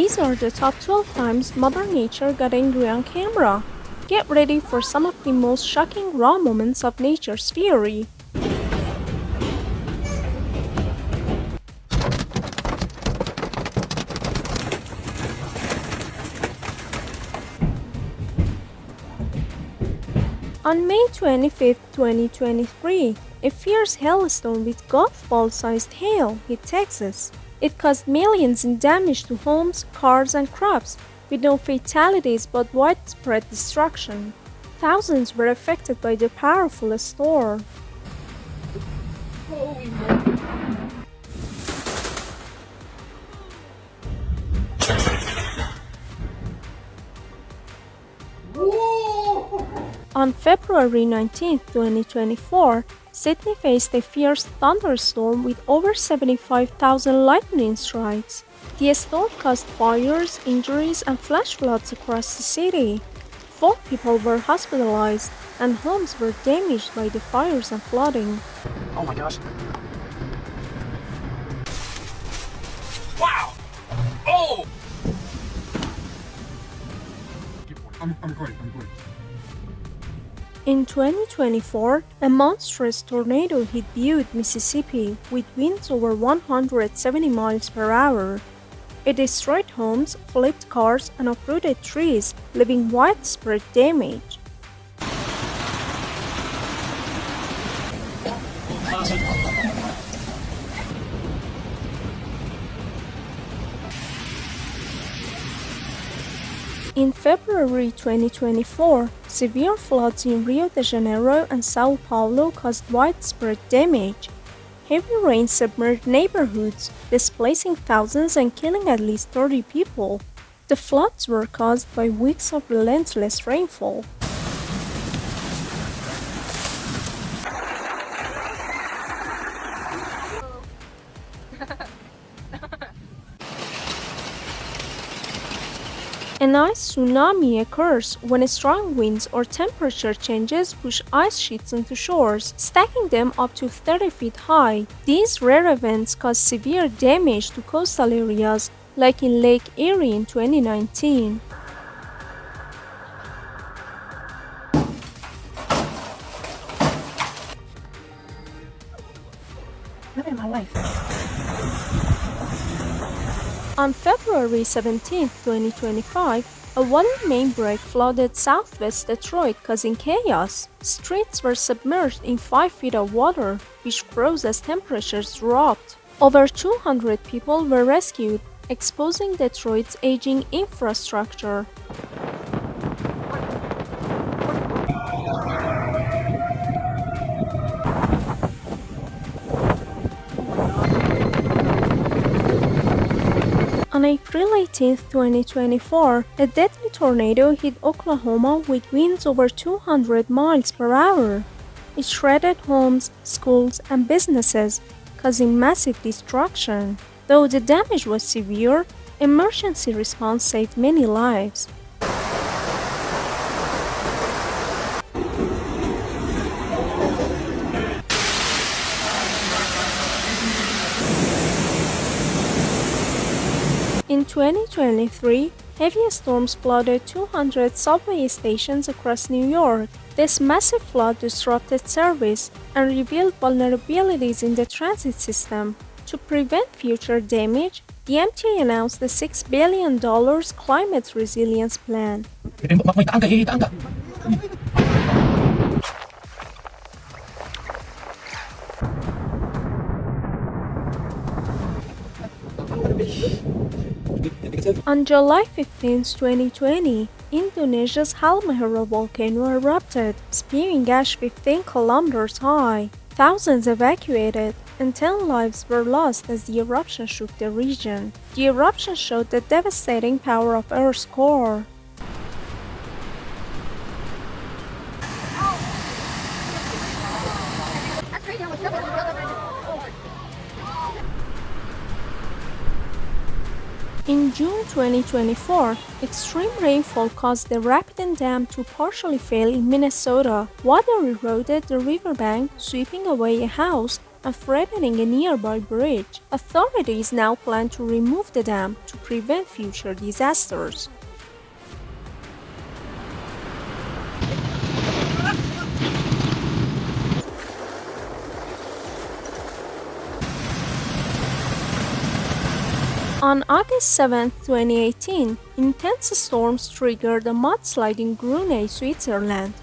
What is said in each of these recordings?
These are the top 12 times Mother Nature got angry on camera. Get ready for some of the most shocking raw moments of nature's fury. On May 25, 2023, a fierce hailstorm with golf ball-sized hail hit Texas. It caused millions in damage to homes, cars, and crops, with no fatalities but widespread destruction. Thousands were affected by the powerful storm. On February 19, 2024, Sydney faced a fierce thunderstorm with over 75,000 lightning strikes. The storm caused fires, injuries, and flash floods across the city. 4 people were hospitalized, and homes were damaged by the fires and flooding. Oh my gosh. Wow! Oh! I'm recording. In 2024, a monstrous tornado hit Butte, Mississippi, with winds over 170 miles per hour. It destroyed homes, flipped cars, and uprooted trees, leaving widespread damage. In February 2024, severe floods in Rio de Janeiro and Sao Paulo caused widespread damage. Heavy rain submerged neighborhoods, displacing thousands and killing at least 30 people. The floods were caused by weeks of relentless rainfall. An ice tsunami occurs when strong winds or temperature changes push ice sheets into shores, stacking them up to 30 feet high. These rare events cause severe damage to coastal areas, like in Lake Erie in 2019. Never in my life. On February 17, 2025, a water main break flooded southwest Detroit, causing chaos. Streets were submerged in 5 feet of water, which froze as temperatures dropped. Over 200 people were rescued, exposing Detroit's aging infrastructure. On April 18, 2024, a deadly tornado hit Oklahoma with winds over 200 miles per hour. It shredded homes, schools, and businesses, causing massive destruction. Though the damage was severe, emergency response saved many lives. In 2023, heavy storms flooded 200 subway stations across New York. This massive flood disrupted service and revealed vulnerabilities in the transit system. To prevent future damage, the MTA announced the $6 billion climate resilience plan. On July 15, 2020, Indonesia's Halmahera volcano erupted, spewing ash 15 kilometers high. Thousands evacuated, and 10 lives were lost as the eruption shook the region. The eruption showed the devastating power of Earth's core. In June 2024, extreme rainfall caused the Rapidan Dam to partially fail in Minnesota. Water eroded the riverbank, sweeping away a house, and threatening a nearby bridge. Authorities now plan to remove the dam to prevent future disasters. On August 7, 2018, intense storms triggered a mudslide in Grunay, Switzerland.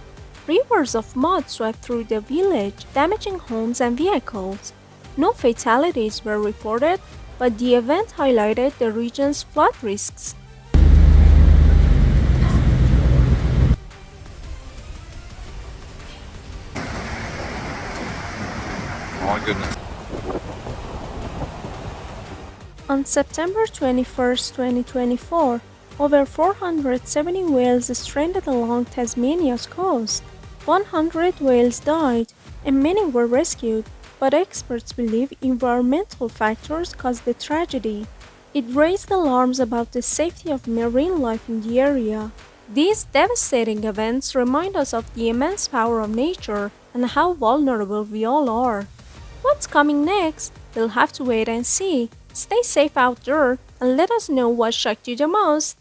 Rivers of mud swept through the village, damaging homes and vehicles. No fatalities were reported, but the event highlighted the region's flood risks. Oh my goodness. On September 21, 2024, over 470 whales stranded along Tasmania's coast. 100 whales died, and many were rescued, but experts believe environmental factors caused the tragedy. It raised alarms about the safety of marine life in the area. These devastating events remind us of the immense power of nature and how vulnerable we all are. What's coming next? We'll have to wait and see. Stay safe out there and let us know what shocked you the most.